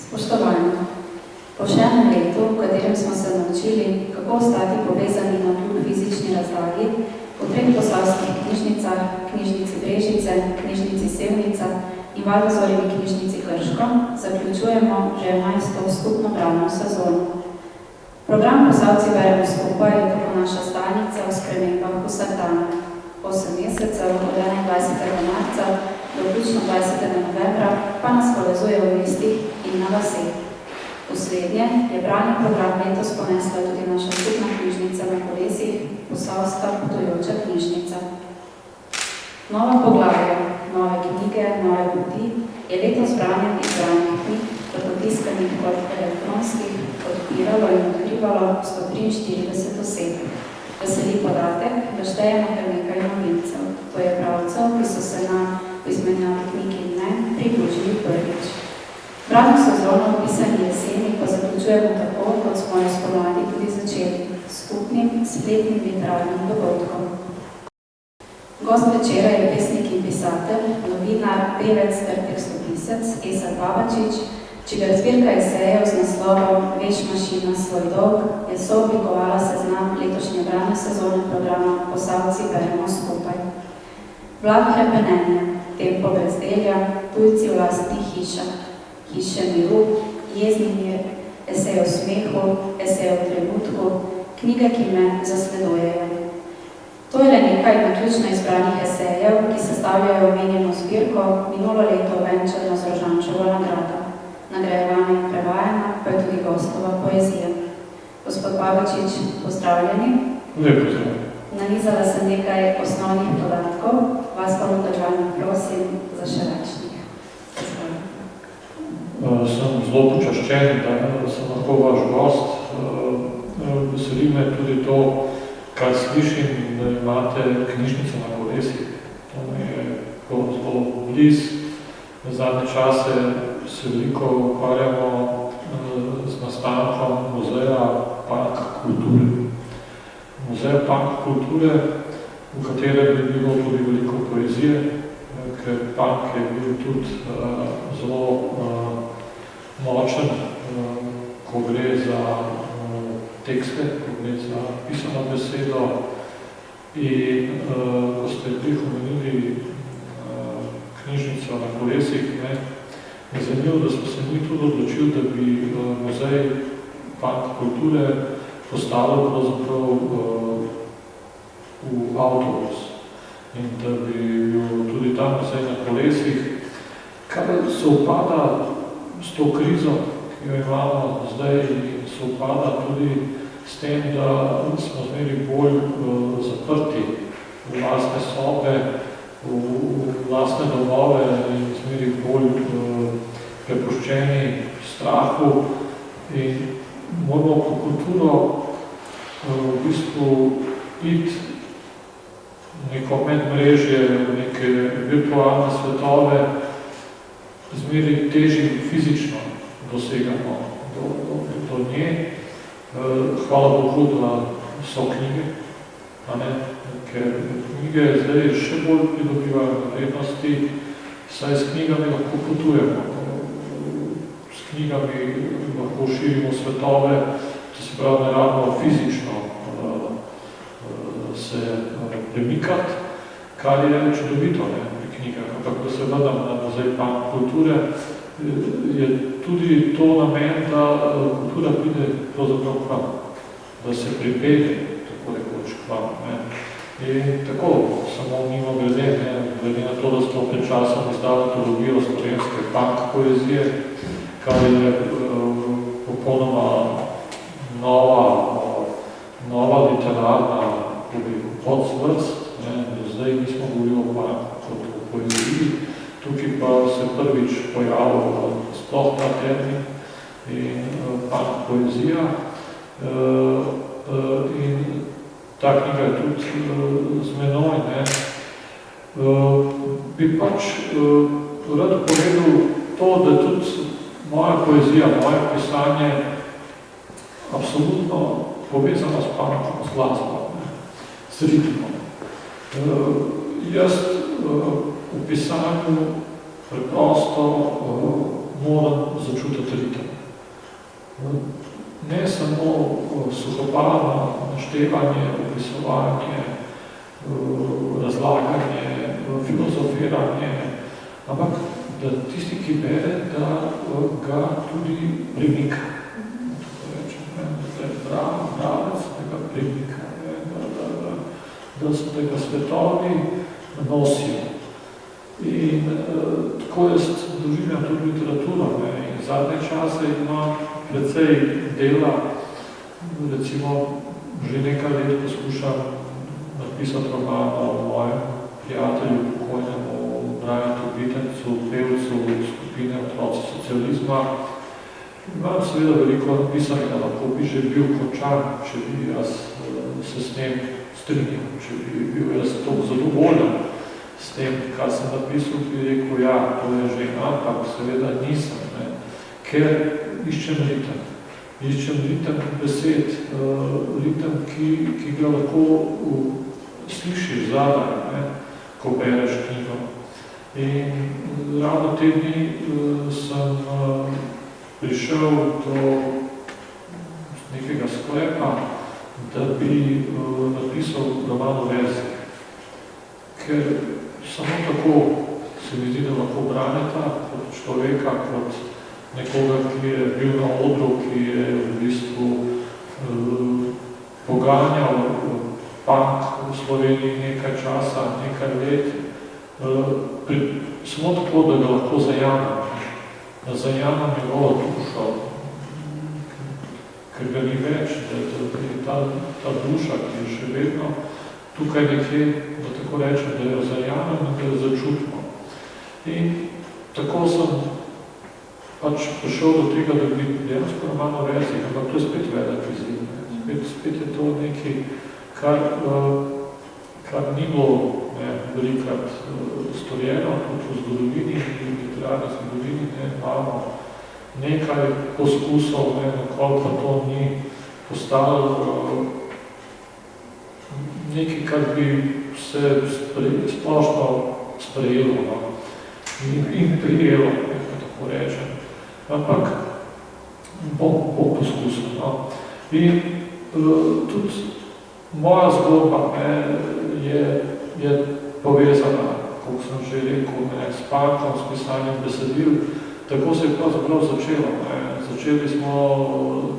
Spoštovani, po še enem letu, v katerem smo se naučili, kako ostati povezani na kljub fizični razdalji, v 3 posavskih knjižnicah, knjižnici Brežice, knjižnici Sevnica in Valdozorjevi knjižnici Krško, zaključujemo že 11. skupno bralno sezono. Program Posavci beremo skupaj je tako naša stalnica v spremembah vsak dan. 8 mesecev od 21. marca do vključno 20. novembra pa nas povezuje v mestih in na vaseh. Poslednje je bralni program letos ponesla tudi naša skupna knjižnica na kolesih, Posavska potujoča knjižnica. Nova poglavja, nove knjige, nove poti je letos branje izbranih knjig, tako tiskanih kot elektronskih, odpiralo in odkrivalo 143 oseb. Veseli podatek, da štejemo kar nekaj novincev, to je pravcev, ki so se nam v izmenjavi knjig in mnen pridružili prvič. Bralno sezono v pisani jeseni pa zaključujemo tako, kot smo jo spomladi tudi začeli, skupnim spletnim literarnim dogodkom. Gost večera je pesnik in pisatelj, novinar, pevec ter tekstopisec Esad Babačič, čigar zbirka esejev z naslovom Veš mašina svoj dolg je sooblikovala seznam letošnje bralne sezone programa Posavci beremo skupaj. Vlak hrepenenja, tempo brezdelja, tujci v lastnih hišah, hiše miru, jezni mir, esej o smehu, esej o trenutku, knjige, ki me zasledujejo. To je le nekaj naključno izbranih esejev, ki sestavljajo omenjeno zbirko minulo leto venčano z Rožančevo nagrado. Nagrajevana in prevajana pa je tudi gostova poezija. Gospod Babačič, pozdravljeni. Lep pozdrav. Nanizala sem nekaj osnovnih podatkov, vas pa vdržavno prosim za še večnih. Sem zelo počaščen, da sem lahko vaš gost. Veseli me tudi to, kar slišim, da imate knjižnico na kolesih. To mi je zelo bliz. V zadnje čase se veliko ukvarjamo z nastankom muzeja Park kulture. Muzej Park kulture, v katerem je bilo tudi veliko poezije, ker Park je bil tudi zelo močen, ko gre za tekste, ko gre za pisano besedo. In ko ste tih omenili knjižnico na kolesih, je zanimivo, da smo se mi tudi odločili, da bi muzej Park kulture postavil pravzaprav v avtobus in da bi bil tudi ta muzej na kolesih, kar se upada s to krizo, ki jo imamo zdaj, in se upada tudi s tem, da smo zmeri bolj zaprti v lastne sobe, v lastne domove in zmeri bolj prepuščeni strahu, in moramo po kulturo v bistvu iti neko medmrežje, neke virtualne svetove, zmeri težji fizično dosegamo do nje. Hvala Bogu, da so knjige, ker knjige zdaj še bolj pridobivajo vrednosti, saj s knjigami lahko potujemo, s knjigami lahko širimo svetove, to se pravi, ne rabimo fizično se premikati, kar je čudovito pri knjigah, ampak da se vrnemo na muzej Park kulture, je tudi to namen, da kultura pride pravzaprav k vam, da se pripelje, tako rekoč, k vam. In tako, samo mimo glede na to, da smo pred časom izdali antologijo slovenske punk poezije, kar je popolnoma nova literarna podzvrst. Zdaj nismo govorili o punk kot o poeziji, tukaj pa se prvič pojavil sploh ta termin in punk poezija. In ta knjiga je tudi z menoj. Bi pač rad povedal to, da tudi moja poezija, moje pisanje absolutno povezano s punkom, s glasbo, s ritmom. Jaz v pisanju preprosto moram začutiti ritem. Ne samo suhoparno naštevanje, opisovanje, razlaganje, filozofiranje, ampak da tisti, ki bere, da ga tudi premika. Da je bravec, da ga premika, da ga svetovi nosijo. In tako jaz doživljam tudi literaturo. In zadnje čase imam precej dela, recimo že nekaj let poskušam napisati roman o mojem prijatelju, pokojnemu Brajanu Bitencu, pevcu skupine Otroci socializma. Imam seveda veliko napisanega, lahko bi že bil končan, če bi jaz se s tem strinjal, če bi bil jaz tako zadovoljen s tem, kar sem napisal, bi rekel, ja, to je že, ampak seveda nisem, ne, ker iščem ritem. Iščem ritem besed, ritem, ki ga lahko slišiš zadaj, ne, ko bereš knjigo. In ravno te dni sem prišel do nekega sklepa, da bi napisal roman o verzih. Ker samo tako se mi zdi, da lahko braneta kot človeka, kot nekoga, ki je bil na odru, ki je v bistvu poganjal punk v Sloveniji nekaj časa, nekaj let, samo tako, da ga lahko zajamem. Da zajamem njegovo dušo, ker ga ni več, da je ta duša, ki je še vedno tukaj nekje, da tako rečem, da jo zajamem in da jo začutimo. In tako sem pač prišel do tega, da bi dejansko roman o verzih, ampak to je spet velik izziv. Spet je to nekaj, kar ni bilo velikrat storjeno, tudi v zgodovini, v literarni zgodovini, imamo nekaj poskusov, koliko to ni postalo nekaj, kar bi se splošno sprejelo in prijelo, tako rečem. Ampak bom poskusil. In tudi moja zgodba je povezana, kako sem že rekel, s punkom, s pisanjem besedil. Tako se je pravzaprav začelo. Začeli smo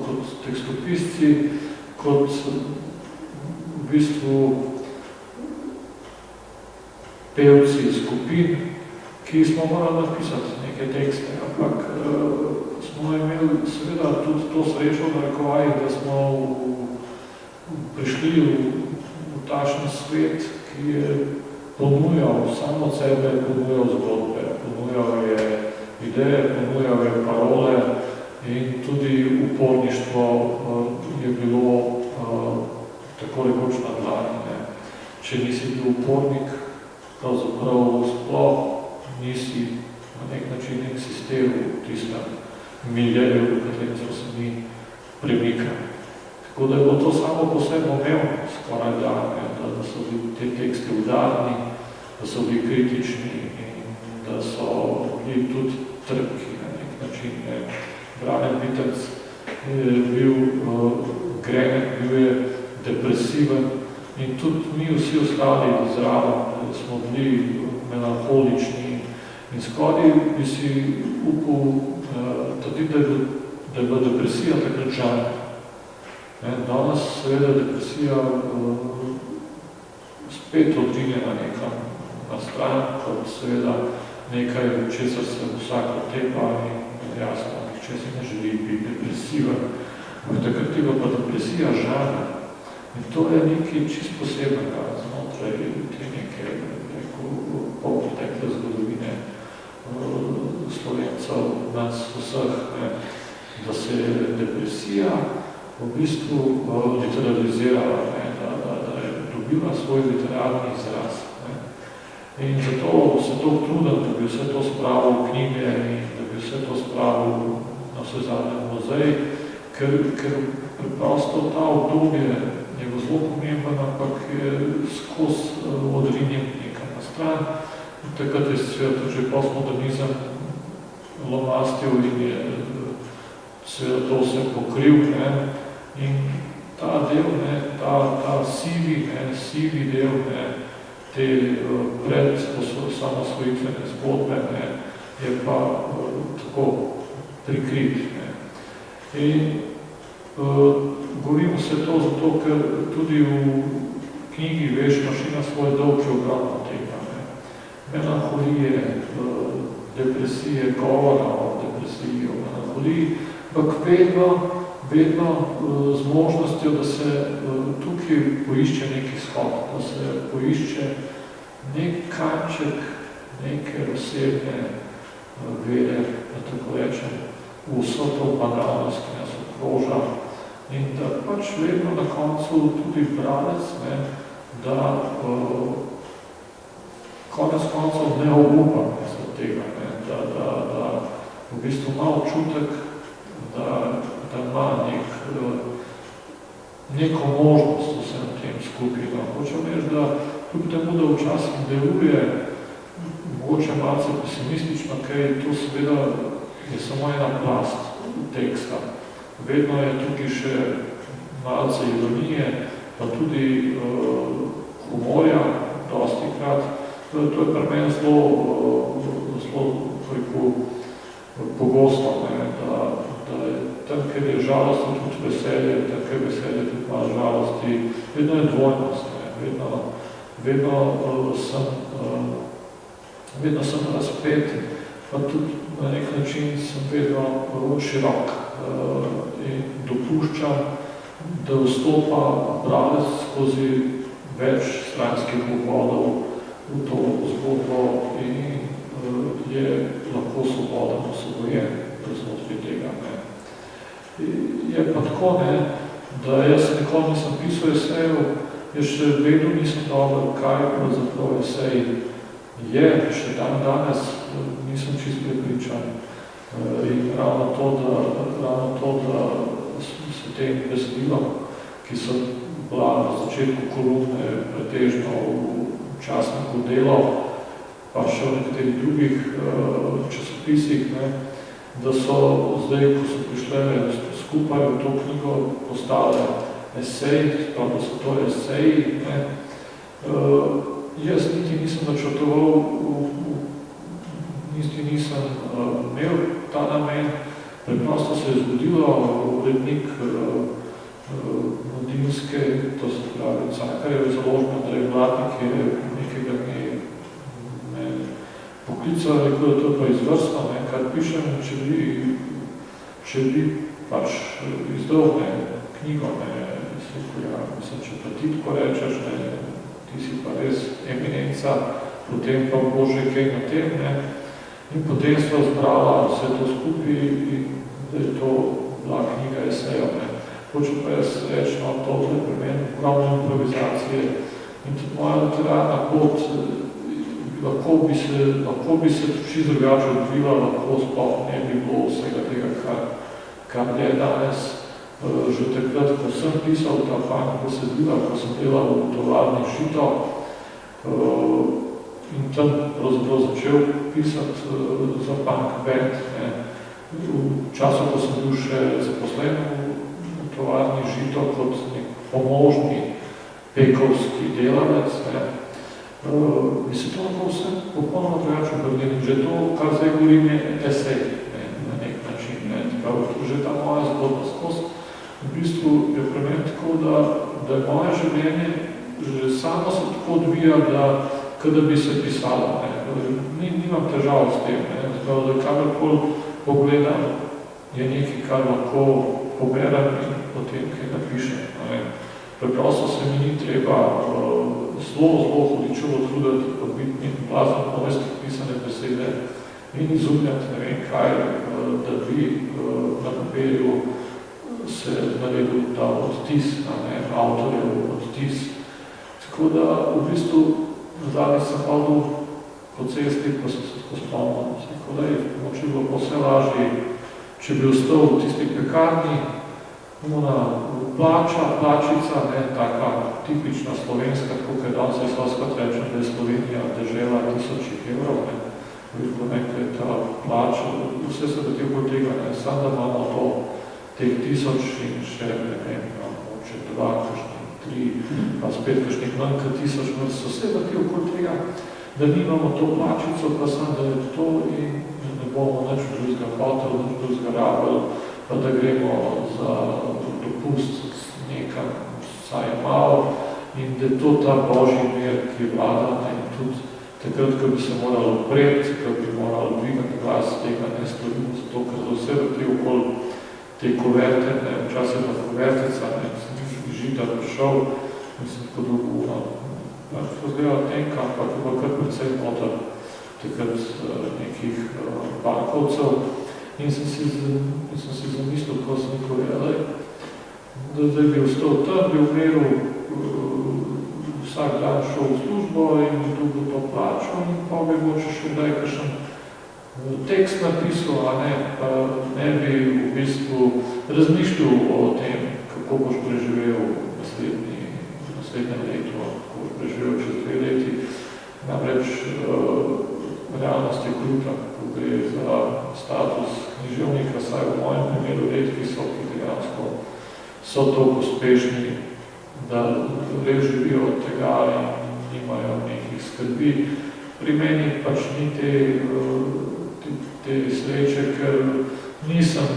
kot tekstopisci, kot v bistvu pevci skupin, ki smo morali napisati neke tekste, ampak smo imeli seveda tudi to srečo v narekovajih, da smo prišli v takšen svet, ki je ponujal samo sebe, ponujal zgodbe, ponujal je ideje, ponujal je parole in tudi uporništvo je bilo tako rekoč na dlani. Če nisi bil upornik, pravzaprav sploh nisi na nek način eksistiral v tistem miljeju, v katerem smo se mi premikali. Tako da je bilo to samo po sebi omevno, skoraj da so bili te tekste udarni, da so bili kritični in da so bili tudi trpki na nek način. Brane Bitenc je bil grenek, bil je depresiven in tudi mi vsi ostali zraven smo bili melankolični in skoraj bi si upal trditi, da je bila depresija takrat žalna. Danes seveda depresija spet odrinjena nekam na stran, kot seveda nekaj, česar se vsak otepa in jasno, nihče si ne želi biti depresiven. Takrat je pa depresija žalna. In to je nekaj čist posebnega znotraj te neke polpretekle zgodovine Slovencev, nas vseh, da se je depresija v bistvu literalizirala, da je dobila svoj literarni izraz. In zato se to trudem, da bi vse to spravil v knjige in da bi vse to spravil na vse zadnje muzej, ker preprosto ta obdobje je zelo pomemben, ampak je skozi odrinjen nekaj na stran. Takrat je seveda že postmodernizem lomastil in je seveda to vse pokril, ne, in ta del, ne, ta sivi del, ne, te pred samosvojitvene zgodbe, ne, je pa tako prikrit, ne. In govorimo se to zato, ker tudi v knjigi Veš mašina svoj dolg je ogromno tega, ne. Melanholije, depresije, govora o depresiji, o melanholiji, ampak vedno z možnostjo, da se tukaj poišče neki shod, da se poišče nek kanček neke osebne vere, da tako rečem, v vso to banalnost, ki nas okroža, in da pač vedno na koncu tudi bralec, ne, da konec koncev ne obupa od tega, ne, da v bistvu ima občutek, da ima neko možnost vsem tem skupaj. Hočem reči, da kljub temu, da včasih deluje mogoče malce pesimistično, kaj to seveda je samo ena plast teksta. Vedno je tukaj še malce ironije, pa tudi humorja, dostikrat. To je pri meni zelo pogosto, ne, da je tam, kjer je žalost, tudi veselje, tam, kjer je veselje, tudi malo žalosti. Vedno je dvojnost, ne, vedno sem razpet, pa tudi na nek način sem vedno širok in dopuščam, da vstopa bralec skozi več stranskih vhodov v to zgodbo in je lahko svoboden, osvobojen znotraj tega. Ne. Je pa tako, ne, da jaz nikoli nisem pisal esejev, jaz še vedno nisem dobro, kaj pravzaprav esej je, še danes nisem čisto prepričan. In ravno to, da se tem besedilom, ki so bila na začetku kolumne pretežno v časniku Delo, pa še v nekaterih drugih časopisih, ne, da so zdaj, ko so prišle skupaj v to knjigo, postale eseji, pa da so to eseji, ne. Jaz niti nisem načrtoval, niti nisem imel ta namen, preprosto se je zgodilo, urednik Mladinske, to se pravi Cankarjeve založbe, Andrej Mladnik je nekega dne me poklical, rekel, da to je pa izvrstno, ne, kar pišem, če bi pač izdal knjigo, ne, mislim, če pa ti tako rečeš, ne, ti si pa res eminenca, potem pa bože kaj na tem, ne, in potem sva zbrala vse to skupaj in da je to bila knjiga esejev, ne. Hočem pa jaz reči, no, to je pri meni ogromne improvizacije in tudi moja literarna pot lahko bi se tudi drugače odvila, lahko sploh ne bi bilo vsega tega, kar je danes. Že takrat, ko sem pisal ta punk besedila, ko sem delal v tovarni Žito in tam pravzaprav začel pisati za punk band, ne. V času, ko sem bil še zaposlen v tovarni Žito kot nek pomožni pekovski delavec, ne, bi se to lahko vse popolnoma drugače obrnili. Že to, kar zdaj govorim, je esej, ne, na nek način. Ne. Že ta moja zgodba skozi v bistvu je pri meni tako, da je moje življenje že samo se tako odvija, da bi se pisalo. Nimam težav s tem, ne. Da kakorkoli pogledam, je nekaj, kar lahko poberem in potem kaj napišem. Preprosto se mi ni treba zelo hudičevo truditi, pa biti blazno povesti pisane besede in izumljati ne vem kaj, da bi na papirju se naredil ta odtis, avtorjev odtis. Tako da v bistvu zadnji sem hodil po cesti, ko sem se tako spomnil. Tako da je moče bilo pa vse lažje, če bi ostal v tisti pekarni, plačica, ne, taka tipična slovenska, tako kaj danes jaz lahko rečem, da je Slovenija dežela 1000 evrov, ne. je ta plača, vse se vrti okoli tega, ne, samo da imamo to, teh 1000 in še, ne vem, mogoče 2, kakšni 3, pa spet kakšnih manj kot 1000, so vse vrti okoli tega, da nimamo to plačico, pa samo da je to in ne bomo nič drugega hotel, nič drugega rabili, pa da gremo za dopust nekam, vsaj malo, in da je to ta božji mir, ki vlada, in tudi takrat, ko bi se moralo odpreti, ko bi moralo dvigati glas, tega ne storimo, zato ker za vse vrti okoli te koverte, ne, včasih na kovertica, ne, sem žita prišel in sem podobil, razgleda tenka, ampak je bilo kar precej noter takrat nekih bankovcev in sem si zamislil, ko sem povedal, da zdaj bi ostal tam, bi umeril vsak dan šel v službo in bi dobil to plačo in pa bi moče še daj kakšen tekst napisal, a ne, pa ne bi v bistvu razmišljal o tem, kako boš preživel naslednje leto, kako boš preživel čez 2 leti. Namreč realnost je kruta, ko gre za status književnika, saj v mojem primeru redki so, ki dejansko so toliko uspešni, da res živijo od tega in nimajo nekih skrbi. Pri meni pač ni te sreče, ker nisem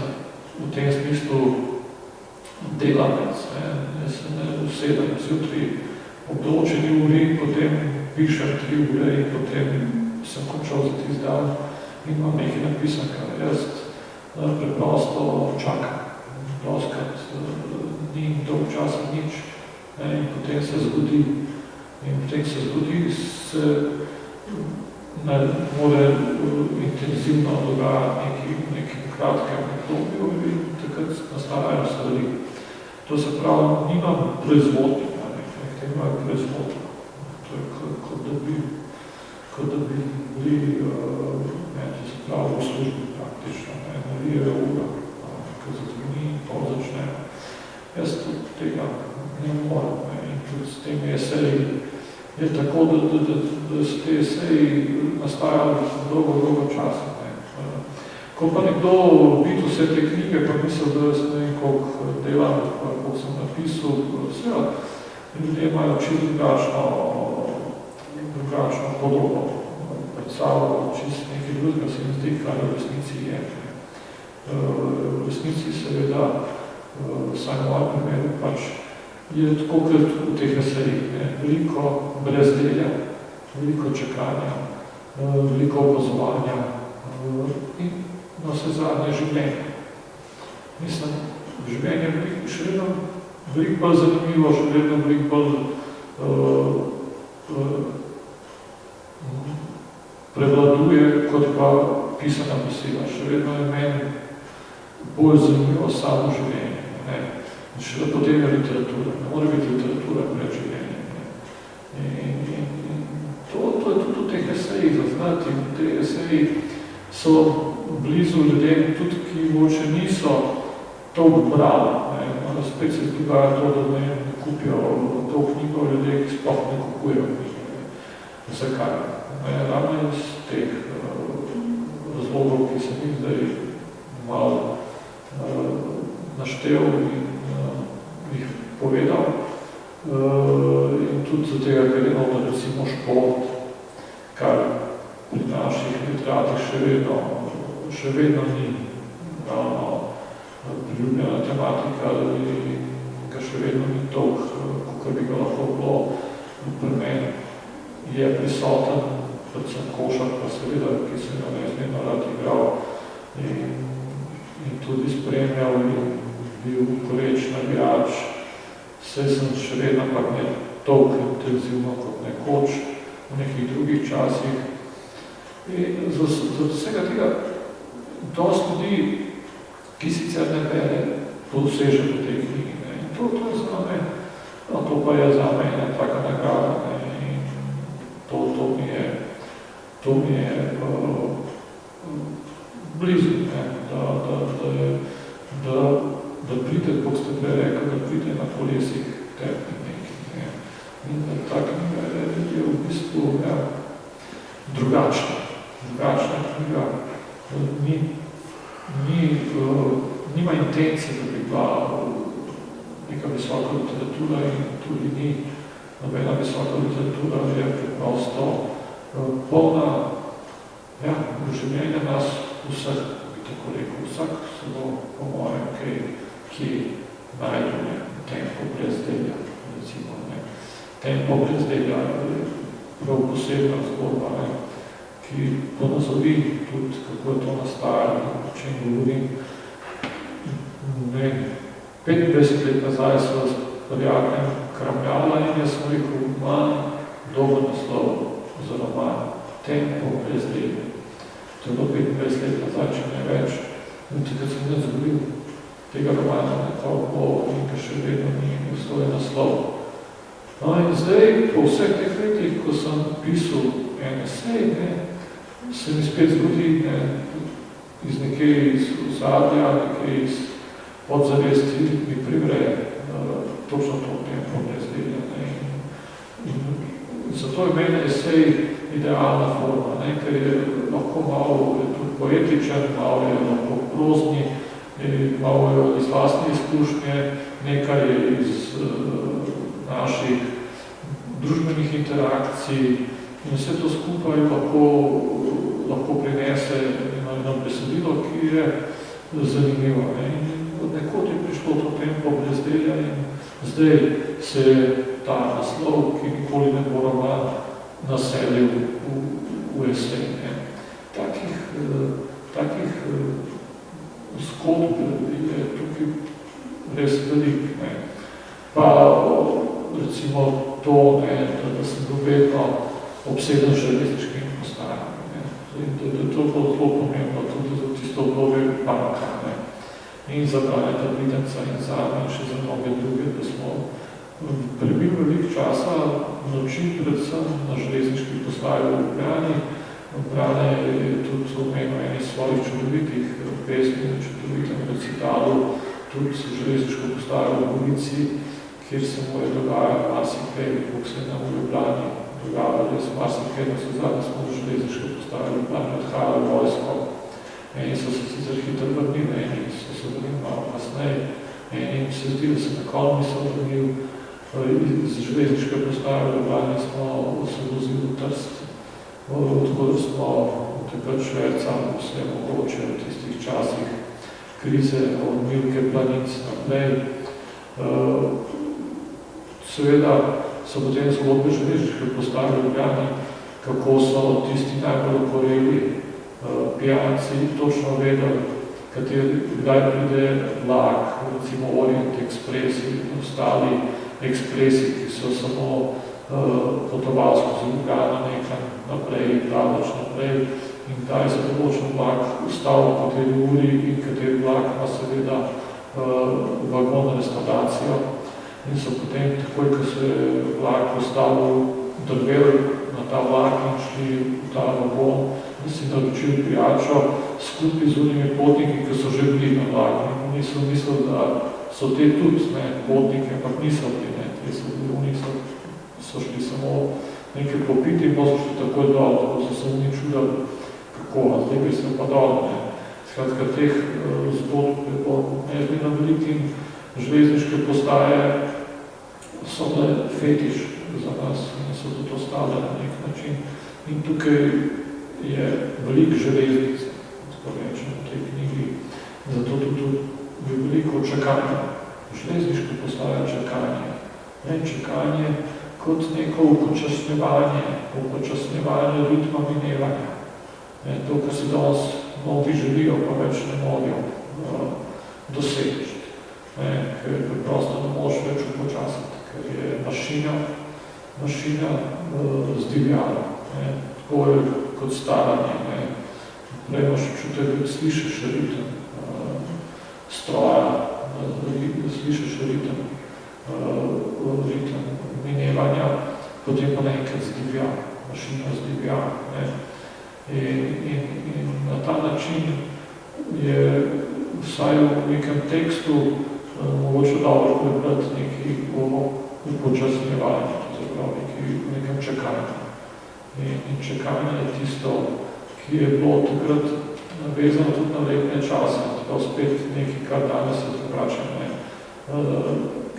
v tem smislu delavec. Jaz se ne usedem zjutraj ob določeni uri, potem pišem 3 ure in potem sem končal za tisti dan in imam nekaj napisan, kar jaz preprosto čakam. Doskrat ni dolg časa nič in potem se zgodi. In potem se zgodi, se mora intenzivno dogajati nekim kratkem obdobju in takrat nastajajo stvari. To se pravi, nimam proizvodnika, nekaj imajo proizvodnika. To je kot da bi bili, to se pravi, v službi praktično, narijejo ura, ko zatvini in pol začne. Jaz tudi tega ne moram in tudi s temi eseji je tako, da so te eseji nastajali dolgo časa. Ko pa nekdo vidi vse te knjige, pa misel, da jaz ne vem, koliko delam, koliko sem napisal, vse, ljudje imajo čisto drugačno podobo. Predstavljamo čisto nekaj drugega, se mi zdi, kar v resnici je. V resnici seveda, vsaj v mojem primeru, pač je tako kot v teh esejih, veliko brezdelja, veliko čakanja, veliko opazovanja in na vse zadnje življenje. Mislim, življenje je še vedno veliko bolj zanimivo, še vedno veliko bolj prevladuje kot pa pisana beseda. Še vedno je meni bolj zanimivo samo življenje. In še potem je literatura. Ne more biti literatura pred življenjem. In to je tudi v teh esejih zaznati. Te eseji so blizu ljudem, tudi ki moče niso to brali. Spet se dogaja to, da ne kupijo to knjigo ljudje, ki sploh ne kupujejo knjige. Zakaj? Ravno iz teh razlogov, ki sem jih zdaj malo naštel in jih povedal. In tudi za tega, ker je noto recimo šport, kar pri naših literatih še vedno ni priljubljena tematika, ga še vedno ni toliko, kakor bi ga lahko bilo. Pri meni je prisoten, predvsem košarka, seveda, ki sem jo neizmerno rad igral in tudi spremljal in bil koreč navijač. Vse sem še vedno, pa ne toliko intenzivno kot nekoč v nekih drugih časih. In za vsega tega dosti ljudi, ki sicer ne bere, poseže v tej knjigi. In to je za me, to pa je za me ena taka nagrada. In to mi je blizu, da pride, kot ste prej rekel, da pride na kolesih tebi nekaj. In da ta knjiga je v bistvu drugačna. nima intencije, da bi bila neka visoka literatura in tudi ni nobena visoka literatura, je preprosto polna življenja nas vseh, bi tako rekel, vsak se bo po mojem, ki najdu tempo brezdelja, recimo. Tempo brezdelja je prav posebna zgodba, ki ponazovi tudi, kako je to nastajalo, o čem govorim. 25 let nazaj sva s Poljakem kramljala in jaz sem rekel, manj dober naslov za roman, Tempo brezdelja. To je bilo 25 let nazaj, če ne več. In takrat sem ne zgodil tega romana nekako in ka še vedno ni svoj naslov. No in zdaj, po vseh teh letih, ko sem pisal en esej, se mi spet zgodi, iz nekaj iz ozadja, nekaj iz podzavesti mi privre točno to tempo brezdelja. In zato je meni esej idealna forma, ker je lahko malo tudi poetičen, malo je lahko prozni, malo je iz vlastne izkušnje, nekaj je iz naših družbenih interakcij in vse to skupaj lahko prinese eno besedilo, ki je zanimivo. Od nekod je prišlo to tempo brezdelja in zdaj se je ta naslov, ki nikoli ne bo roman, naselil v esej. Takih zgodb je tukaj res velik. Pa recimo to, da sem dovedno obseden železniškim postajami. Da je to zelo pomembno tudi za tisto obdobje banka. In za Braneta Videnca in zame in še za mnoge druge, da smo prebil veliko časa noči, predvsem na železniški postaji v Ljubljani. Brane je tudi omenil enih svojih čudovitih pesmi, čudovitem recitalu, tudi železniško postajo v Gorici, kjer se mu je dogajalo marsikaj, kako se je nam v Ljubljani dogajalo, da so marsikaj, da so zadnji smo v železniško postajo v Ljubljani odhajali vojsko. Eni so se sicer hitro vrnili, eni so se vrnili malo kasneje, eni se zdi, da se na kolmi so vrnil, iz železniške postaje v Ljubljani smo se vozili v Trst, tako da smo takrat švercali vse mogoče v tistih časih krize od Milke Planic naprej. Seveda so potem zgodbe železniške postaje v Ljubljani, kako so tisti najbolj okoreli pijanci točno vedeli, kdaj pride vlak, recimo Orient Express in ostali ekspresi, ki so samo potovali skozi Ljubljano nekaj naprej, daleč naprej in kdaj se določen vlak ustal v kateri uri in kateri vlak ima seveda vagon restauracijo in so potem takoj, ko se je vlak ustavil, drveli na ta vlak in šli v ta vagon in si naročili pijačo skupaj z unimi potniki, ki so že bili na vlaku. Oni so mislili, da so te tudi potniki, ampak niso bili, oni so šli samo nekaj popiti in so šli takoj dol, tako so se oni čudali, kako, zdaj bi se pa dol. Skratka, teh zgodb je bilo nezli na velikim železniške postaje, so bile fetiš za nas in so tudi ostale na nek način. In tukaj je veliko železnic, tako rečem v tej knjigi, zato tudi je veliko čakanja. Železniška postaja čakanje. Čakanje kot neko upočasnjevanje ritma minevanja. To, kar se danes mnogi želijo, pa več ne morajo doseči. Ker preprosto ne moš več upočasiti, ker je mašina zdivjala. Tako je kot staranje. Prej imaš občutek, da slišiš ritem stroja, slišiš ritem minevanja, potem pa nekaj zdivja, mašina zdivja. In na ta način je vsaj v nekem tekstu mogoče dobro prebrati nekaj upočasnjevanja, v nekem čakanju. In čakanje je tisto, ki je bilo takrat vezano tudi na letne čase, tako spet nekaj, kar danes se vračam,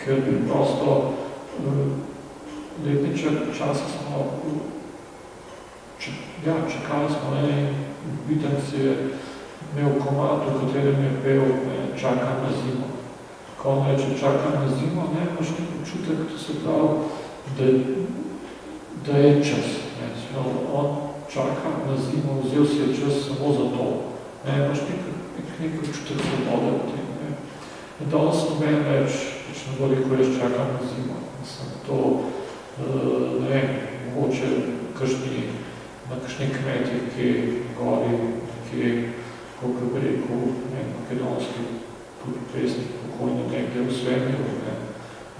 ker prosto letne čase smo, čakali smo, in Bitenc je imel komad, v katerem je pel, čakam na zimo. Ko on reče, čakam na zimo, imaš nek občutek, to se pravi, da je čas. On čaka na zimo, vzel si je čas samo za to. Imaš nek občutek svobode v tem. In danes noben več, ne bo rekel, jaz čakam na zimo. To, mogoče na kakšni kmeti, ki gori, ki, koliko bi rekel, makedonski pesnik, pokojno nekde v svemirju,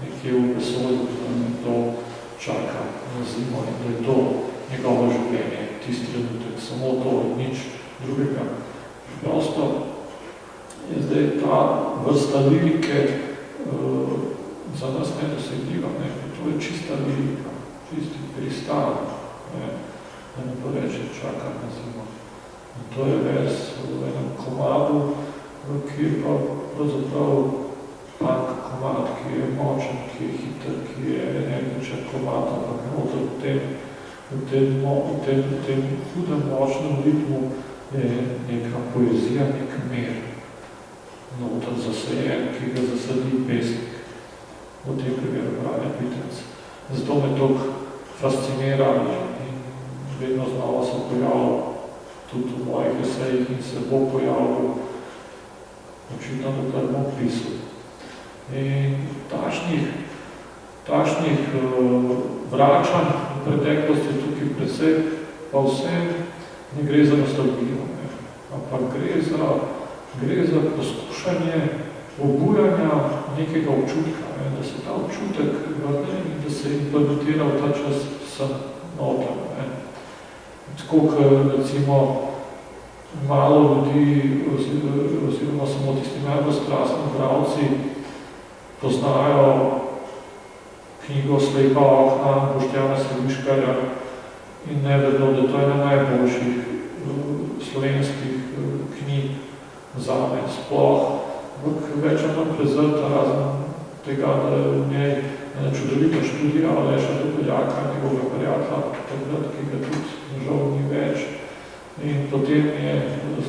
nekje v vesolju, da to čaka na zimo in da je to njegovo življenje, tisti trenutek, samo to in nič drugega. Prosto je zdaj ta vrsta lirike za nas nedosegljiva, to je čista lirika, čisti kristal, da ne bo reče, čaka na zimo. In to je vers v enem komadu, ki je pa pravzaprav punk komad, ki je močen, ki je hiter, ki je energičen komad, ampak noter v tem hudem močnem ritmu je neka poezija, nek mer, noter zasajen, ki ga zasadi pesnik. V tem primeru Brane Bitenc. Zato me toliko fascinira in vedno znova se pojavil tudi v mojih esejih in se bo pojavil očitno, dokler bom pisal. In takšnih vračanj v preteklosti tukaj predsej, pa vsem ne gre za nostalgijo, ampak gre za poskušanje obujanja nekega občutka, da se ta občutek vrne in da se implementira v ta čas sem noter. Tako, ker recimo malo ljudi, oziroma samo tisti najbolj strastni bralci, poznajo knjigo Slepa okna Boštjana Središkarja in ne vedo, da to je ena najboljših slovenskih knjig zame sploh, več nam prezrta razen tega, da je v njej ena čudovita študija Aleša Dobeljaka, njegovega prijatelja, takrat, ki ga tudi žal ni več. In potem je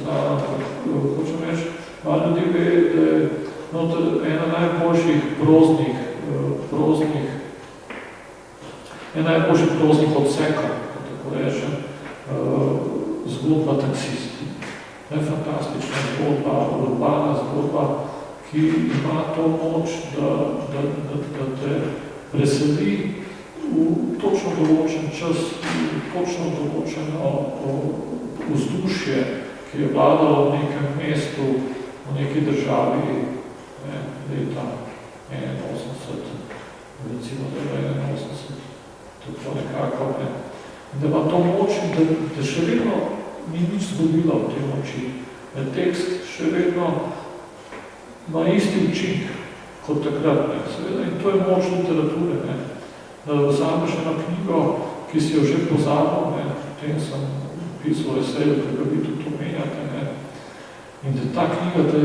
znala, hočem reči, malo ljudi ve, da je ena najboljših proznih odsekov, tako rečem, zgodba Taksist. Fantastična zgodba, urbana zgodba, ki ima to moč, da te preseli v točno določen čas, v točno določeno vzdušje, ki je vladalo v nekem mestu, v neki državi leta 81, recimo da je 81, to nekako. Da ima to moč, da še vedno ni nič zgodilo v tej moči. Tekst še vedno ima isti učink kot takrat. In to je moč literature. Da vzameš eno knjigo, ki si jo že pozabil, potem sem pisal eseju, ki ga vi tudi omenjate, in da ta knjiga te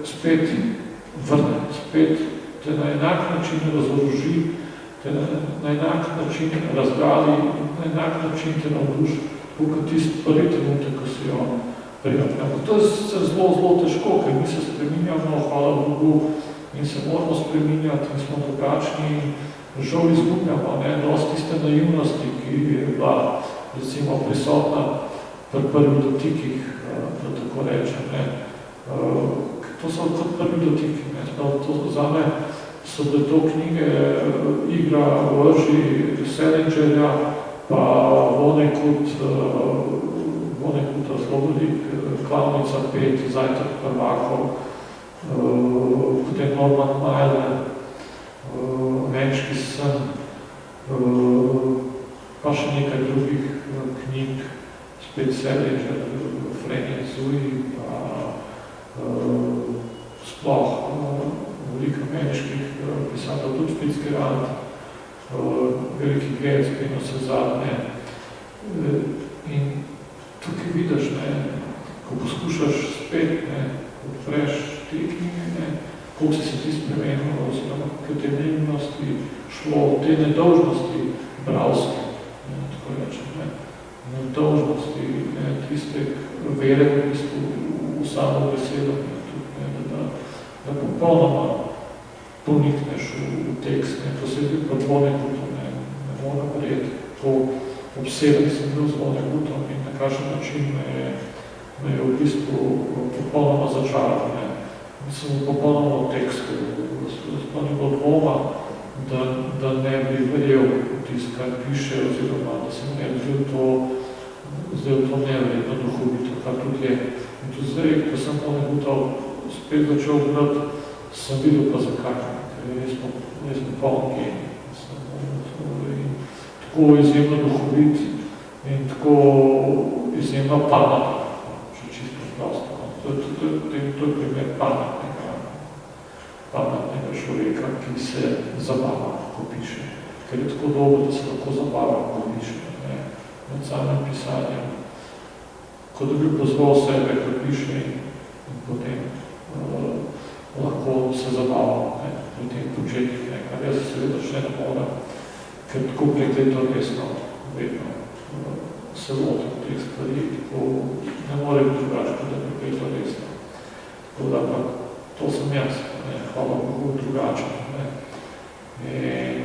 spet vrne, spet te na enak način razloži, te na enak način razgali, na enak način te navduši, kot tisti prvi trenutek, ko si jo prijavljamo. To je zelo težko, ker mi se spreminjamo, hvala Bogu, in se moramo spreminjati, in smo drugačni, in žal izgubljamo, dosti tiste naivnosti, ki je bila, recimo, prisotna pri prvih dotikih, da tako rečem. To so kot prvi dotiki. Zame so bile to knjige Igra Vrži Selingerja, pa Vonnegut razgovorik, Klavnica 5, Zajtrk prvakov, potem Norman Mailer, Venčki sen, pa še nekaj drugih knjig, spet Selinger, Frenje Zuji, pa sploh veliko ameriških pisatelj, tudi Fitzgerald, veliki Gatsby in vse zadnje. In tukaj vidiš, ko poskušaš spet, odpreš te knjige, koliko si se ti spremenil, oziroma k te neumnosti šlo, te nedolžnosti bravske, tako rečem, nedolžnosti, tiste vere v bistvu v samo besedo, da popolnoma ponikneš v tekst, posebej pa Zvone Gutom, ne moram verjeti, to obseden sem bil Zvone Gutom in na kakšen način me je v bistvu popolnoma začaral, sem popolnoma v tekstu, sploh ni bilo dvoma, da ne bi verjel tisto, kar piše, oziroma da se ne bi zdaj to neverjetno duhovito, kar tudi je. In tudi zdaj, ko sem Zvone Gutov spet začel brati, sem videl pa zakaj, ker je res popoln genij. Tako izjemno duhovit in tako izjemno pametno, še čisto prosto. To je primer pametnega človeka, ki se zabava, ko piše. Ker je tako dobro, da se lahko zabava, ko piše. Med samim pisanjem, ko da bi pozval sebe, ko piše in potem lahko se zabavamo pri tem početju, kar jaz seveda še ne moram, ker tako prekleto resno vedno se lotim teh stvari, tako ne more biti drugače, da prekleto resno. Tako da pa to sem jaz, hvala Bogu drugačen. In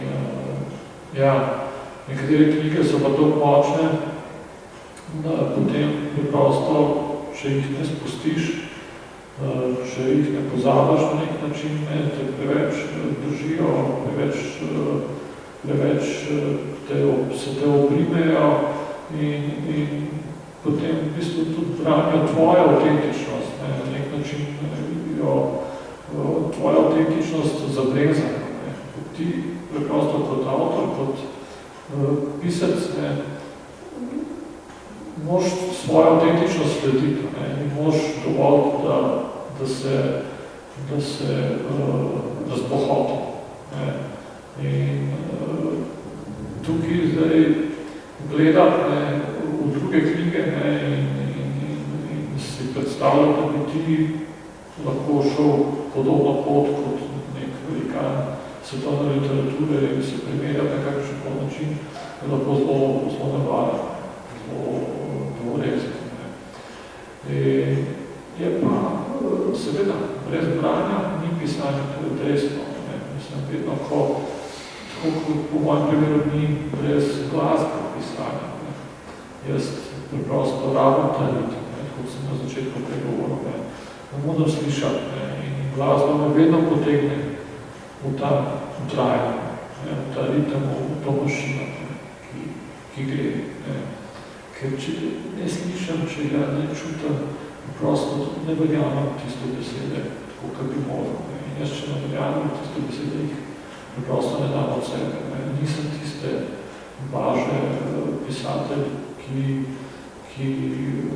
ja, nekatere knjige so pa tako močne, da potem preprosto, če jih ne spustiš, če jih ne pozabaš na nek način, te preveč držijo, preveč se te oprimejo in potem v bistvu tudi branijo tvojo avtentičnost, na nek način vidijo tvojo avtentičnost zabrezano. Ti preprosto kot avtor, kot pisec, moš svojo avtentičnost slediti, moš dovolj, da se razbohoti. In tukaj zdaj gledati v druge knjige in si predstavljati, da bi ti lahko šel podobno pot kot nek velikan svetovne literature in se primerjati na kakšen način, je lahko zelo nevaren, zelo rezati. Je pa seveda brez branja ni pisanje, to je dejstvo. Mislim, vedno, ko po mojem primeru ni brez glasbe pisanja. Jaz preprosto rabim ta ritem, kot sem na začetku pregovoril. Ne moram slišati in glasba me vedno potegne v ta trajanje, v ta ritem, v to mašino, ki gre. Ker če ne slišam, če ga ne čutam, prosto ne verjamem tiste besede, tako kot bi moral. In jaz, če ne verjamem tiste besede, jih preprosto ne dam od sebe. Nisem tiste važe pisatelj, ki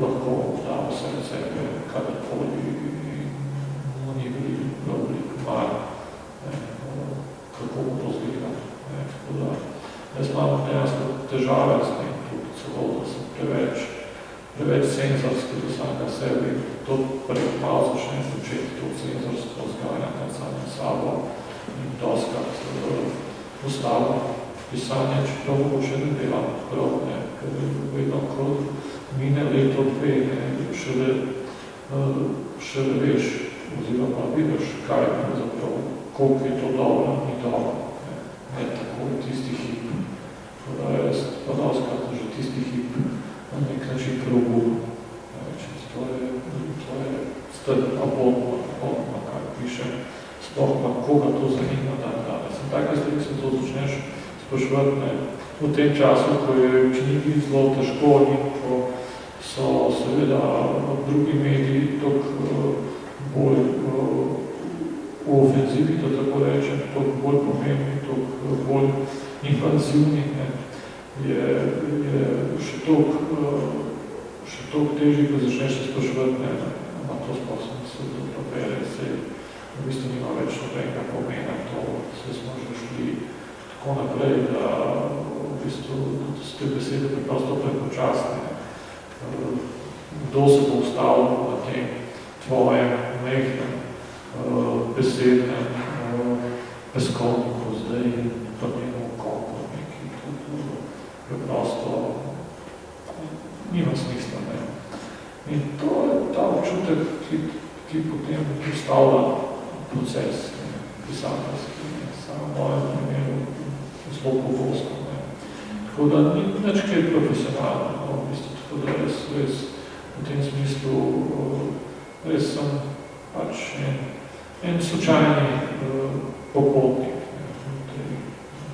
lahko da vse od sebe, kadarkoli in ni veliko mar, kako bo to zgleda. Tako da jaz imam dejansko težave s tem, tudi celo, da sem preveč senzorski do samega sebe in to malo začne početi to senzorstvo zgajanja nad samim sabo in doskrat postavljam pisanje, čeprav mogoče ne delam prav, ker vedno, ko mine leto, dve, šele veš, oziroma vidiš, kaj je zaprav, koliko je to dobro, ni dobro, ne tako tisti hip. Jaz pa doskrat že tisti hip na nek način preobujem. To je strpno bodno, kaj pišem, sploh pa koga to zanima danes. In take stvari se to začneš spraševati v tem času, ko je v knjigi zelo težko in ko so seveda drugi mediji toliko bolj v ofenzivi, da tako rečem, toliko bolj pomembni, toliko bolj invazivni, je še toliko težji, ko začneš se spraševati, na to sploh sem se dopere, se v bistvu nima več nobenega pomena, to se smo že šli tako naprej, da v bistvu te besede preprosto prepočasne. kdo se bo ustavil na tem tvojem mehnem besednem peskovniku zdaj pa njemu kopu neki preprosto nima smisla. Ne? In to je ta občutek, ki potem ustavlja proces pisateljski, samo v mojem primeru zelo pogosto. Tako da ni nič kaj profesionalno, v bistvu, tako da res v tem smislu res sem pač en slučajni popotnik v tej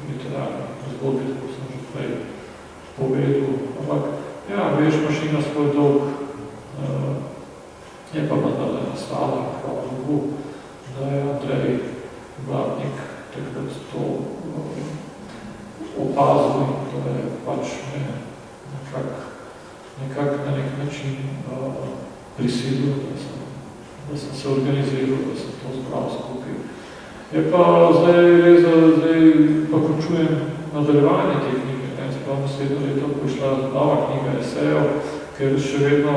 literarni zgodbi, tako sem že prej povedal. Ampak, ja, veš, mašina svoj dolg je pa vendar nastala, hvala Bogu, da je Andrej Blatnik takrat to opazil in to je pač nekak na nek način prisilil, da sem se organiziral, da sem to zbral skupaj. Je pa zdaj res, da zdaj pa končujem nadaljevanje te knjige. Sprav naslednjo leto prišla nova knjiga esejev, ker še vedno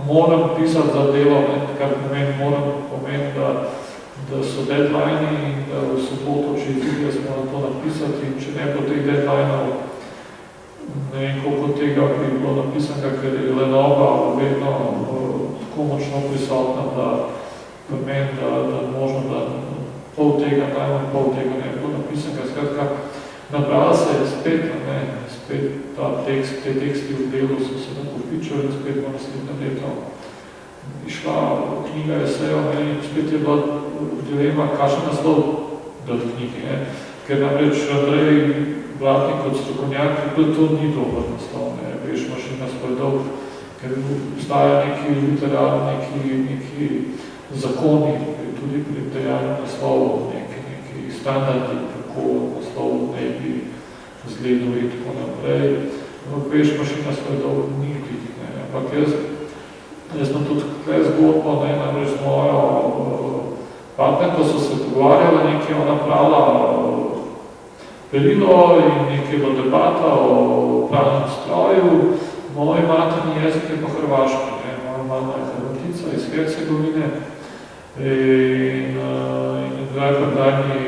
moram pisati za delo, kar pomeni, da so deadline in da v soboto, če izgleda, smo na to napisati in če ne bo teh deadlineov, ne vem, koliko tega bi bilo napisanega, ker je lenoba vedno tako močno prisotna, da pomeni, da možno, da pol tega, najmanj pol tega ne bilo napisanega. Skratka, nabrala se je spet ta tekst, te teksti v delu so se nakopičali in spet bo naslednje leto išla knjiga esejev in spet je bila dilema, kakšen naslov dati knjigi, ne? Ker namreč Andrej Blatnik kot strokovnjak, to ni dober naslov, ne? Veš, mašina svoj dolg, ker obstaja neki literarni, neki zakoni, tudi pri dejanju naslovov, neki standardi, kako naslov ne bi zgledal in tako naprej. Veš, mašina svoj dolg ni biti, ne? Ampak jaz sem tudi tukaj zgodbo, namreč z mojo partnerko so se pogovarjali, nekaj ona pravila perilo in nekaj bila debata o pravnem stroju. Moj materni jezik je pa hrvaški, moja mama je Hrvatica iz Hercegovine in kdaj mi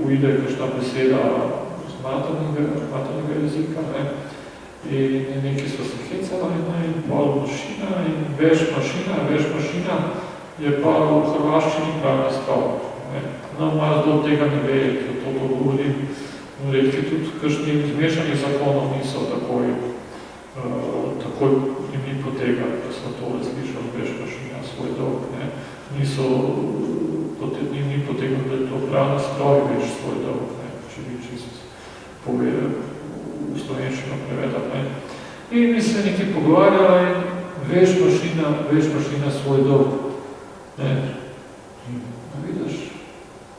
uide kakšna beseda z maternega jezika, in nekaj so se hecali in pol mašina in veš mašina je pa v hrvaščini pravni stroj. No, moja zelo tega ne ve, ker to govorim. Redki tudi kakšni zmešani zakonov niso takoj ni potegali, da smo to razlišali, veš mašina svoj dolg. Niso ni potegali, da je to pravni stroj, veš svoj dolg, če bi čist povedal v slovenščino prevedati. In mi se nekaj pogovarjala in veš mašina svoj dolg. Vidiš,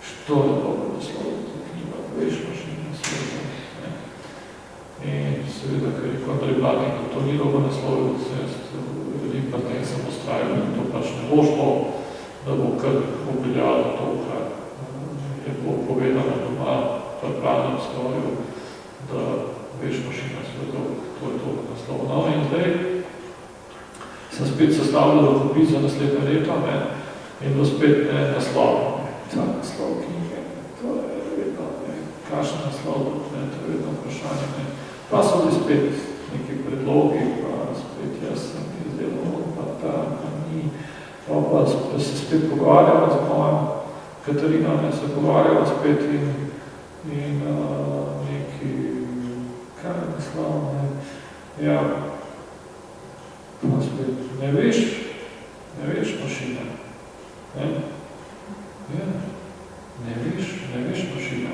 što je dobro naslov ta knjiga, veš mašina svoj dolg. In seveda, ker je Andrej Blatnik, da to ni dobro naslov, da se pa tem sem ustrajal, da to pač ne bo šlo, da bo kar obeljalo to, kar je bilo povedano doma v pravnem stroju, da veš mašina svoj dolg, to je to naslov. No, in zdaj sem spet sestavljal rokopis za naslednje leto, in bo spet naslov. Ta naslov knjige, to je vedno, kakšen naslov, to je vedno vprašanje. Pa so bili spet neki predlogi, pa spet jaz sem izdelal, pa ta, ni, pa se spet pogovarjala z mojo Katarina, se pogovarjala spet in neki, kaj je naslov, ja, pa spet, ne veš mašina, ja, ne veš mašina.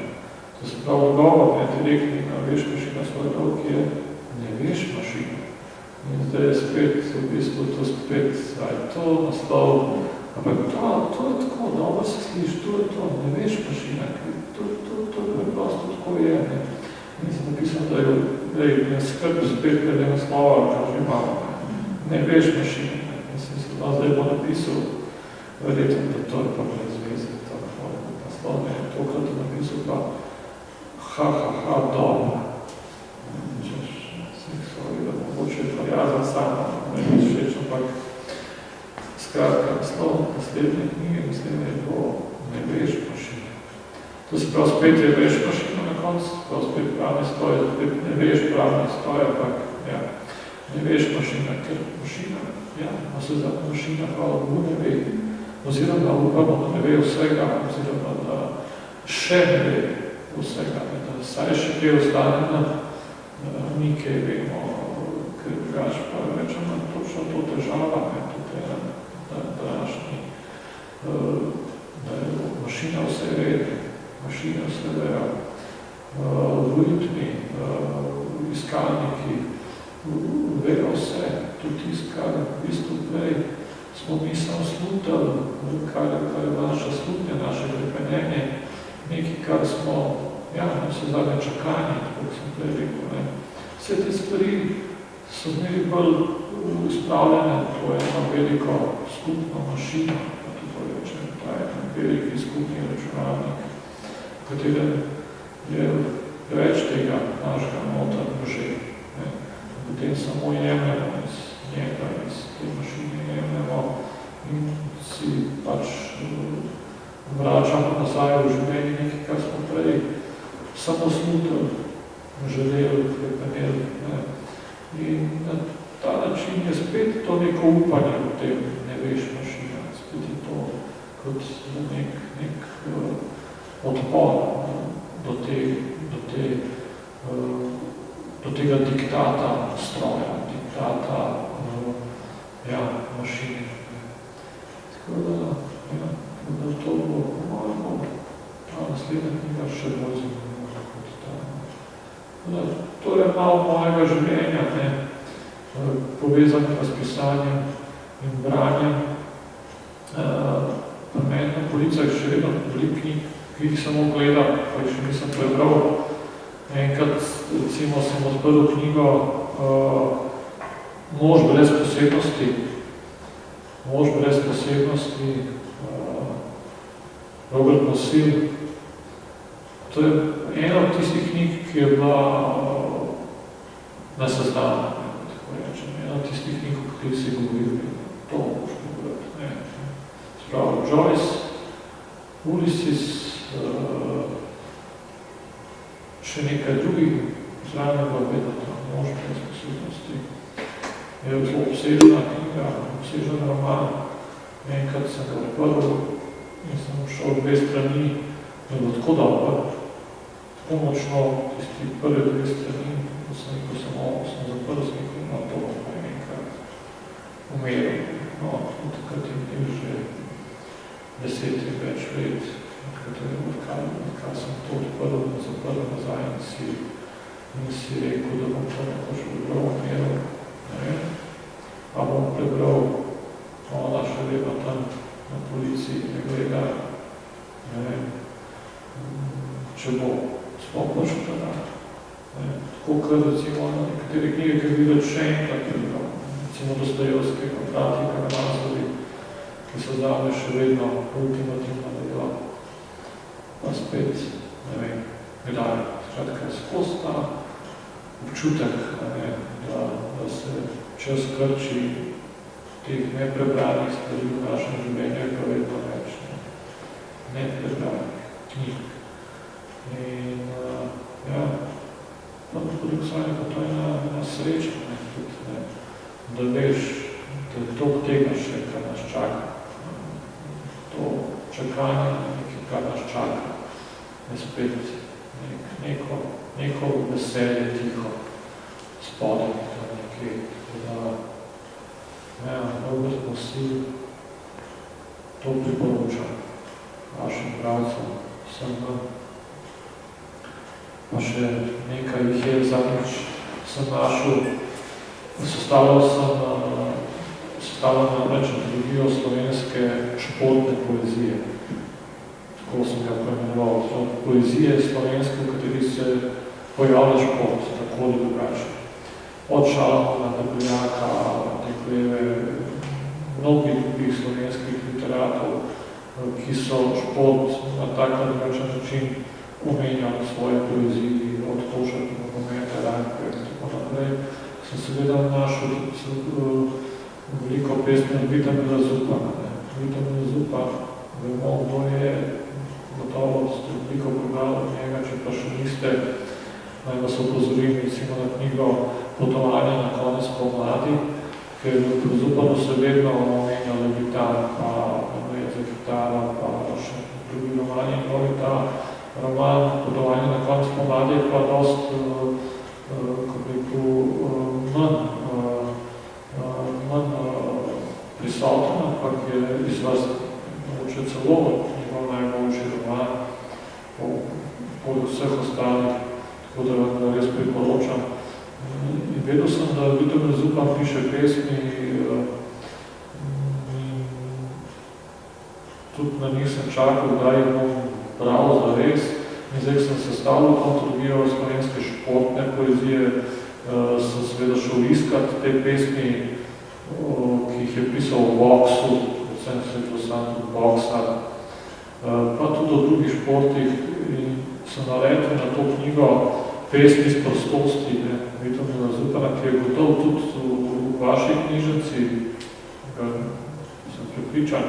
To se pravi odgovor, direktni, veš mašina svoj dolg je, ne veš mašina. In zdaj je spet, v bistvu to spet, to naslov, ampak to je tako, dobro se sliš, to je to, ne veš mašina, to je prosto tako je. In sem napisal, da je ne skrb spet glede naslova, kaže malo, ne veš mašina. In sem se zdaj bo napisal, verjetno, da to je pa brez veze, tako naslov, tokrat je napisal pa dobro. Češ, da mogoče je prijazan samo, ne bi všeč, ampak Skratka, naslov naslednje knjige, mislim, da je bilo Ne veš mašina. To se prav spet je veš mašina na koncu, prav spet pravni stoj, spet ne veš pravni stoj, ampak ja, ne veš mašina, ker mašina, ja, mašina hvala Bogu ne ve, oziroma upamo, da ne ve vsega, oziroma da še ne ve vsega, da saj še kaj ostane na mi, kaj vemo, ker drugač pa rečemo točno to težava, tudi današnji, da je mašina vse rede, mašina vse vera, algoritmi, iskalniki, vejo vse, tudi iskar, v bistvu prej smo mi samo slutali, kar je naša slutnja, naše prepenjenje, nekaj, kar smo, ja, vse zadnje čakanje, kot sem prej rekel, ne. Vse te stvari so zmeri bolj spravljene, to je eno veliko skupno mašino, tako rečem, ta je veliki skupni računalnik, v katerem je več tega našega nota može. Potem samo jemljamo iz njega, iz te mašine jemljamo in si pač vračamo nazaj v življenje nekaj, kar smo prej samo slutili, želeli, prepeneli. In na ta način je spet to neko upanje v tem ne veš mašina, spet je to kot nek odpor do tega diktata stroja, diktata mašine. Tako da, to bo pomalo, ta naslednja knjiga še bolj zanimiva kot ta. To je malo mojega življenja, povezano s pisanjem in branjem. Pri meni na policah še vedno veliko knjig, ki jih samo gledam, pa jih še nisem prebral. Enkrat, recimo, sem odprl knjigo Mož brez posebnosti. Mož brez posebnosti, Robert Musil. To je ena od tistih knjig, ki je bila na seznamu, tako rečem. Ena od tistih knjig, o kateri si govoril, to mož govoriti. Spravo, Joyce, Ulysses, še nekaj drugih, zraven je bila vedno ta Mož brez posebnosti. Je zelo obsežna knjiga, obsežen roman. Enkrat sem ga odprl in sem šel 2 strani, da bo tako dobro, tako močno, tisti prve 2 strani, ko sem zaprl z nekom na to, enkrat umeril. No, takrat je bil že 10 in več let, odkar sem to odprl in zaprl nazaj in si rekel, da bom to nekoč prebral umeril. Pa bom prebral, ona še vedno tam na policiji ne gleda, če bo sploh počel predati. Tako kot recimo nekatere knjige, ki bi več še enkrat prebral, recimo Dostojevskega, Brati Karamazovi, ki so zdaj še vedno ultimativno delo. Pa spet, ne vem, kdaj, skratka, skozi ta občutek, da se čas krči teh neprebranih stvari v našem življenju, je pa vedno več neprebranih knjig. In podoksalno pa to je ena sreča, da veš, da je to tega še, kar nas čaka. To čakanje, nekaj, kar nas čaka, je spet neko veselje tiho spodaj, Robert Musil to priporoča vašim bravcem, vsem vam. Pa še nekaj jih je zadnjič sem našel, sestavljal namreč antologijo slovenske športne poezije. Tako sem ga poimenoval. Poezije slovenske, v kateri se pojavlja šport, tako ali drugače. Od Šalamona, Debeljaka, Dekleve, mnogih drugih slovenskih literatov, ki so šport na tak drugačen način omenjali svoje poeziji, od Toša do Nogometa, Rajka in tako naprej. Sem seveda našel veliko pesmi od Vitamila Zupa. Vitamila Zupa, vemo, kdo je, gotovo ste veliko prebrali od njega, če pa še niste, naj vas opozorim recimo na knjigo Potovanje na konec pomladi, ker v Zupanu se vedno omenjali gitar, pa za gitara, pa še drugi romani. In ta roman Potovanje na konec pomladi je pa dost, manj prisoten, ampak je izvrsten. Mogoče celo njegov najboljši roman po vseh ostalih, tako da vam res priporočam. In vedel sem, da Vitamil Zupan piše pesmi, tudi na njih sem čakal, da jih bom bral za res. In zdaj sem sestavil antologijo slovenske športne poezije, sem seveda šel iskat te pesmi, ki jih je pisal v boksu, predvsem Svetlosantu boksa, pa tudi o drugih športih. In sem naletel na to knjigo Pesmi iz prostosti, Vitamila Zupana, ki je gotov tudi v vaši knjižnici, sem prepričan.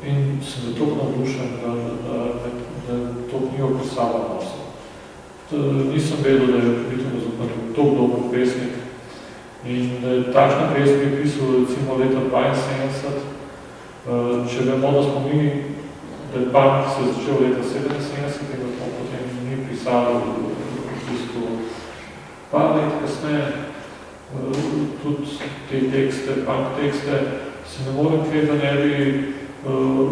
In sem zato navdušen, da to knjigo kot sabo nosim. Nisem vedel, da je Vitamil Zupan tako dober pesnik. In da je takšna pesmi pisal recimo leta 72, če vemo, da smo mi, da je punk se začel leta 77 in da smo potem mi pisali v bistvu par let kasneje, tudi te tekste, punk tekste, se ne morem kaj, da ne bi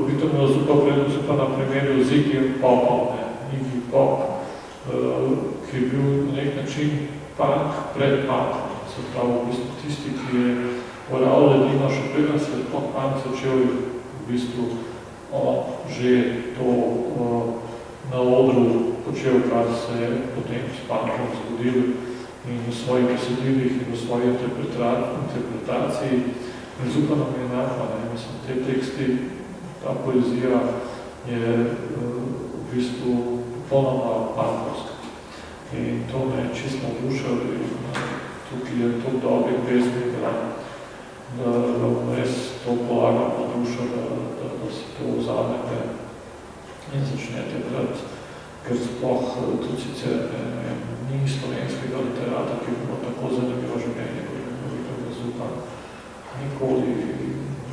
Vitamila Zupana primerjal z Iggy Popom, Iggy Pop, ki je bil na nek način punk pred punkom. Se pravi, v bistvu tisti, ki je oral ledino, še preden se je punk začel, v bistvu že to na odru počel, kar se je potem s punkom zgodil in v svojih besedilih in v svoji interpretaciji. In Zupanom je enako, mislim, te teksti, ta poezija je v bistvu popolnoma punkovska. In to me je čisto navdušilo in tukaj je to dobrih pesmi, da vam res to polagam na dušo, da si to vzamete in začnete brati, ker sploh tudi sicer ni slovenskega literata, ki bi bilo tako zanimivo življenje, kot je Vitamil Zupan. Nikoli,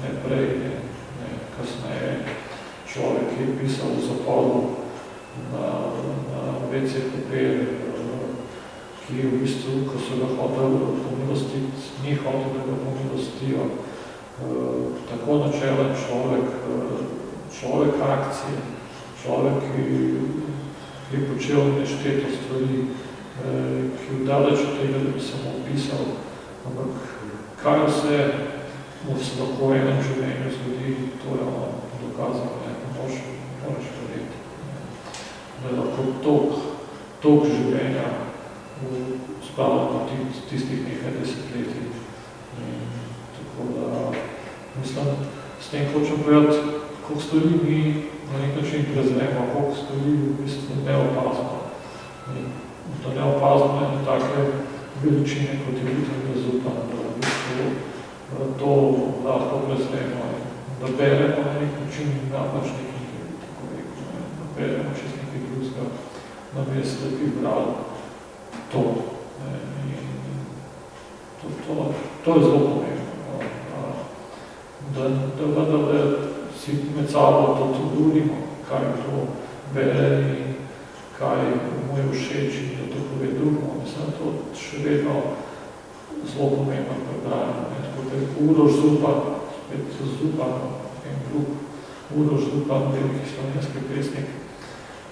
ne prej, ne kasneje. Človek, ki je pisal v zaporu na WC papir, ki je v bistvu, ko so ga hotel pomilostiti, ni hotel, da ga pomilostijo. Tako načelen človek akcije, človek, ki je počel nešteto stvari, ki je daleč od tega, da bi se mu opisal, ampak kaj vse mu se lahko v enem življenju zgodi, to je ono dokazano, moraš verjeti. Da je lahko toliko življenja spravljeno tistih nekaj desetletij. Tako da, mislim, s tem hočem povedati, koliko stvari mi na nek način prezremo, koliko stvari v bistvu ne opazimo. Da ne opazimo ene take veličine, kot je Vitamil Zupan, da v bistvu to lahko prezremo, da beremo na nek način napačne knjige, tako rekel, da beremo čez nekaj drugega, namesto da bi brali to. To je zelo pomembno, da vendarle si med sabo to govorimo, kaj to bere in kaj mu je všeč in da to pove drugom. Mislim, to še vedno zelo pomembno prebrajamo. Tako da je Uroš Zupan, spet Zupan, en drug, Uroš Zupan, veliki slovenski pesnik.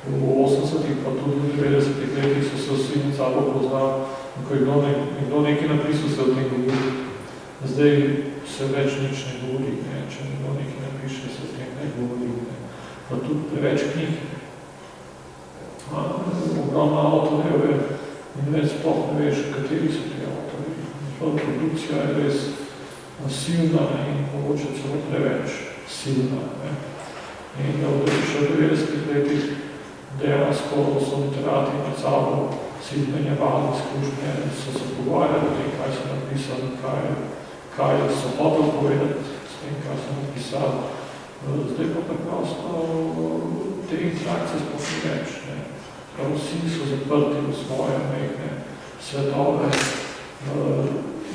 V 80-ih pa tudi v 90-ih letih so se vsi med sabo poznali, ko je nekdo nekaj napisal, se o tem govori. Zdaj se več nič ne govori, če nekdo nekaj napiše, se o tem ne govori. Pa tudi preveč knjig. Ogromno avtorjev je in več sploh ne veš, kateri so ti avtorji. Produkcija je res silna in mogoče celo preveč silna. In da v še 90-ih letih dejansko so literati med sabo si izmenjevali izkušnje, so se pogovarjali o tem, kaj so napisali. napisali, kaj so hotel povedati s tem, kar sem napisal. Zdaj pa preprosto te interakcije sploh ni več. Vsi so zaprti v svoje mehne svetove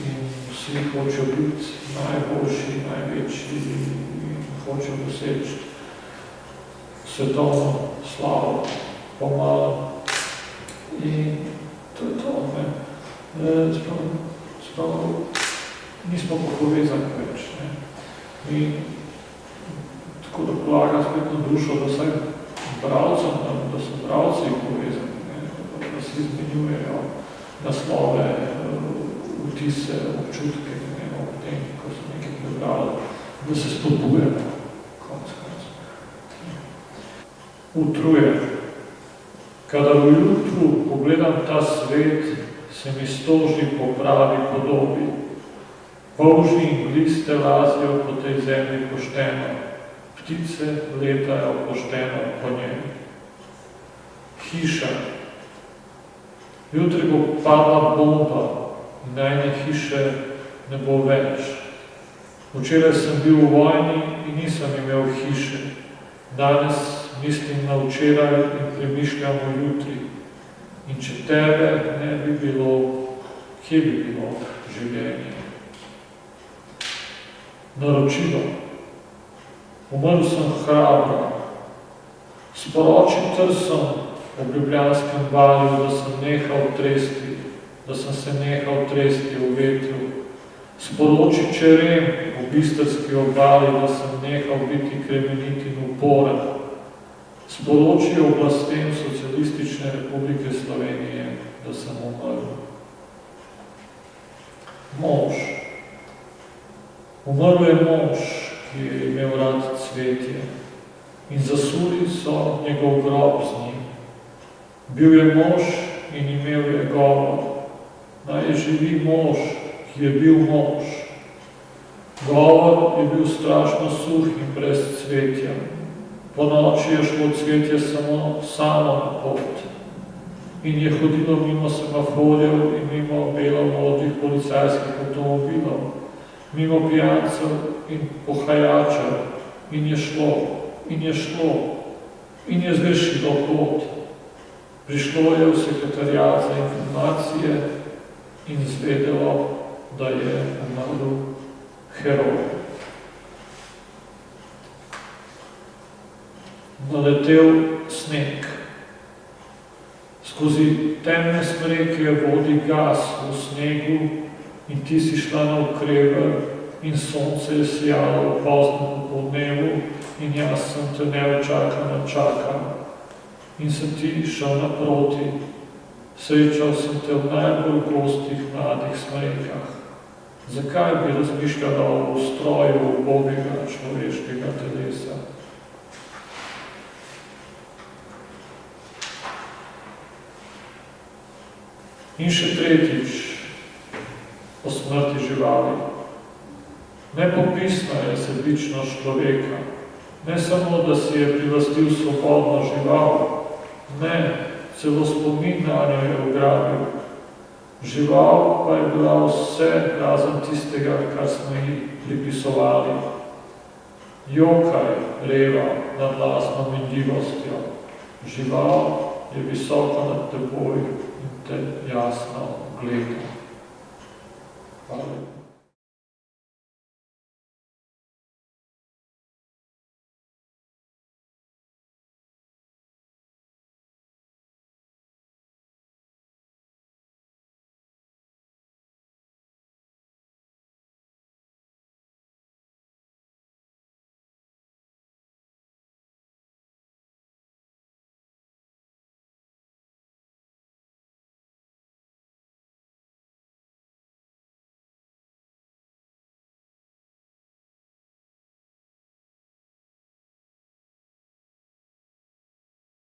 in vsi hočejo biti najboljši, največji in hočejo doseči svetovno slavo pomalo. In to je to. Sprav nismo pa povezani več. In tako da polaga spet na dušo, da vsaj bralcem, da so bralci povezani, da si izmenjujejo naslove, vtise, občutke, o tem, ko so nekaj prebrali, da se spodbujemo. Utruje. Kadar v jutru pogledam ta svet, se mi stoži po pravi podobi. Polži in gliste lazijo po tej zemlji pošteno, ptice letajo pošteno po njej. Hiša. Jutri bo padla bomba in najne hiše ne bo več. Včeraj sem bil v vojni in nisem imel hiše. Danes mislim na včeraj in premišljam o jutri. In če tebe ne bi bilo, kje bi bilo življenje? Naročilo. Umrl sem hrabro. Sporoči trsom ob Ljubljanskem valju, da sem se nehal tresti v vetru. Sporoči čerem ob Istrski obali, da sem nehal biti kremenit in uporen. Sporoči oblastem Socialistične republike Slovenije, da sem umrl. Mož. Umrl je mož, ki je imel rad cvetje in zasuli so njegov grob z njim. Bil je mož in imel je govor. Naj živi mož, ki je bil mož. Govor je bil strašno suh in brez cvetja. Po noči je šlo cvetje samo na pot in je hodilo mimo semaforjev in mimo belo-modrih policajskih avtomobilov, mimo pijancev in pohajačev in je šlo in je zgrešilo pot. Prišlo je v sekretariat za informacije in izvedelo, da je umrl heroj. Naletel sneg. Skozi temne smreke vodi gas v snegu in ti si šla navkreber in sonce je sijalo v poznem popoldnevu in jaz sem te neučakano čakal. In sem ti šel naproti. Srečal sem te v najbolj gostih mladih smrekah. Zakaj bi razmišljala o ustroju ubogega človeškega telesa? In še tretjič, o smrti živali. Nepopisna je sebičnost človeka. Ne samo, da si je prilastil svobodno žival, ne, celo spomin na njo je ugrabil. Žival pa je bila vse razen tistega, kar smo ji pripisovali. Jokaj reva nad lastno minljivostjo. Žival je visoko nad teboj in te jasno gleda. Hvala.